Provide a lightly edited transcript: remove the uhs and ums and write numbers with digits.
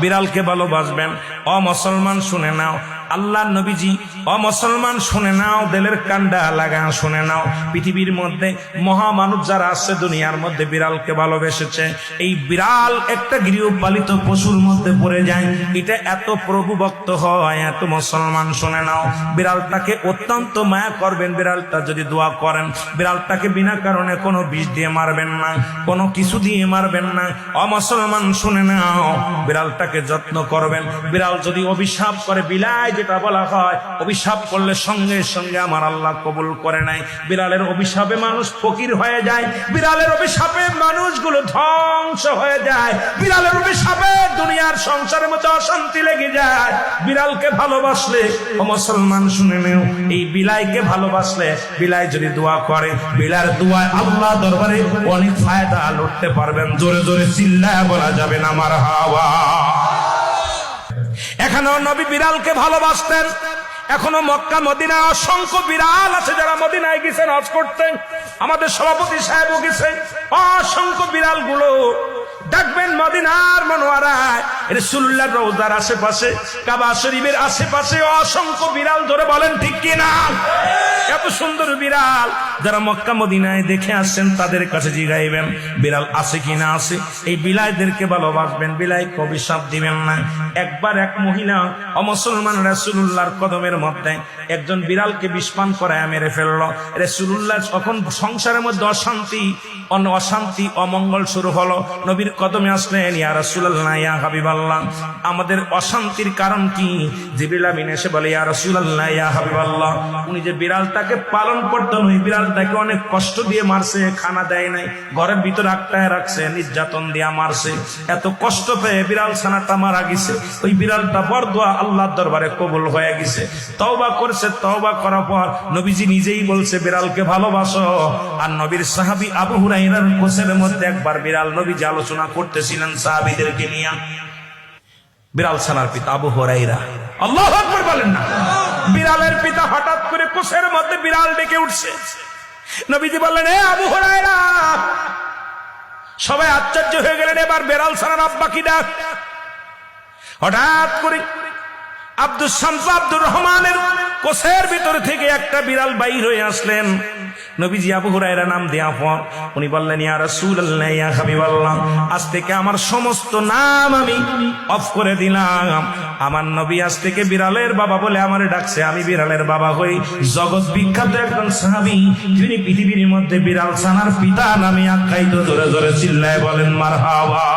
বিড়ালকে ভালোবাসবেন। ও মুসলমান শুনে নাও, আল্লাহ নবীজি, ও মুসলমান শুনে নাও, দিলের কান্ডা লাগা শুনে নাও, পৃথিবীর মধ্যে মহামানব যারা আছে দুনিয়ার মধ্যে বিড়ালকে ভালোবেসেছে। এই বিড়াল একটা গৃহপালিত পশুর মধ্যে পড়ে যায়, এটা এত প্রভুভক্ত হয়, এত মুসলমান শুনে নাও, বিড়ালটাকে অত্যন্ত মায়া করবেন। বিড়ালটা যদি দোয়া করেন, বিড়ালটাকে বিনা কারণে কোনো বিষ দিয়ে মারবেন না, কোনো কিছু দিয়ে মারবেন না। ও মুসলমান শুনে নাও, বিড়ালটাকে যত্ন করবেন। বিড়াল যদি অভিশাপ করে, বিলাই যেটা বলা হয়, অভিশাপ করলে সঙ্গে সঙ্গে আমার আল্লাহ কবুল করে নাই। বিড়ালের অভিশাপে মানুষ ফকির হয়ে যায়, বিড়ালের অভিশাপে মানুষগুলো ধ্বংস হয়ে যায়, বিড়ালের অভিশাপে দুনিয়ার সংসারের মধ্যে অশান্তি লেগে যায়। বিড়ালকে ভালোবাসলে, ও মুসলমান শুনে নেও, এই বিলাইকে ভালোবাসলে, বিলাই যদি দোয়া করে, বিলার দোয়ায় আল্লাহ দরবারে অনেক ফায়দা লুটতে পারবেন। জোরে জোরে চিল্লায় বলা যাবে না মারহাবা। এখানেও নবী বিড়ালকে ভালোবাসতেন। এখনো মক্কা মদিনা অসংখ্য বিড়াল আছে যারা মদিনায় গেছেন হজ করতেন। আমাদের সভাপতি সাহেবও গেছেন। অসংখ্য বিড়াল গুলো দেখবেন মদিনার মনোয়ারায়, রাসূলুল্লাহর রওজার আশেপাশে, কাবা শরীফের আশেপাশে অসংখ্য বিড়াল। ধরে বলেন ঠিক কিনা? এত সুন্দর বিড়াল যারা মক্কা মদিনায় দেখে আসছেন তাদের কাছে জিগাইবেন বিড়াল আছে কিনা আছে। এই বিলাইদেরকে ভালোবাসবেন, বিলাইকে অভিশাপ দিবেন না। একবার এক মহিলা অমুসলমান রাসূলুল্লাহর কদমের মধ্যে একজন বিড়ালকে বিষপান করায় মেরে ফেললো। রাসূলুল্লাহ তখন সংসারের মধ্যে অশান্তি অমঙ্গল শুরু হলো। নবীর কদমে আসলেন, ইয়া রাসূলুল্লাহ, ইয়া হাবিবাল্লাহ, আমাদের অশান্তির কারণ কি? জিবরিল আমিন এসে বলে, ইয়া রাসূলুল্লাহ, ইয়া হাবিবাল্লাহ, উনি যে বিড়ালটাকে পালন করতেন, ওই বিড়ালটাকে অনেক কষ্ট দিয়ে মারছে, খানা দেয় নাই, ঘরের ভিতর আটকায় রাখছে, নির্যাতন দিয়া মারছে। এত কষ্ট পেয়ে বিড়াল ছানাটা মারা গেছে। ওই বিড়ালটা বরদোয়া আল্লাহর দরবারে কবুল হয়ে গেছে। তওবা করছে, তওবা করার পর নবীজি নিজেই বলছে বিড়ালকে ভালোবাসো। আর নবীর সাহাবী আবু হুরায়রার কোসের মধ্যে একবার বিড়াল নবীজি আলোচনা করতেছিলেন সাহাবীদেরকে নিয়ে। বিড়াল ছানার পিতা আবু হুরায়রা, আল্লাহু আকবার বলেন না। বিড়ালের পিতা হঠাৎ করে কোসের মধ্যে বিড়াল ডেকে উঠছে। নবীজি বললেন, এ আবু হুরায়রা। সবাই আশ্চর্য হয়ে গেলেন, এবার বিড়াল ছানার আব্বা কি ডাক। হঠাৎ করে আব্দুস শামস আব্দুর রহমানের কোসের ভিতর থেকে একটা বিড়াল বাইর হয়ে আসলেন। নবীজি আবু হুরায়রা নাম দেয়া পর উনি বললেন, ইয়া রাসূলুল্লাহ, ইয়া হাবিবাল্লাহ, আজ থেকে আমার সমস্ত নাম আমি অফ করে দিলাম। আমার নবী আজ থেকে বিড়ালের বাবা বলে আমারে ডাকছে, আমি বিড়ালের বাবা হই। জগৎ বিখ্যাত একজন সাহাবী, যিনি পৃথিবীর মধ্যে বিড়াল ছানার পিতা নামে আখ্যায়িত। জোরে জোরে চিল্লায় বলেন মারহাবা।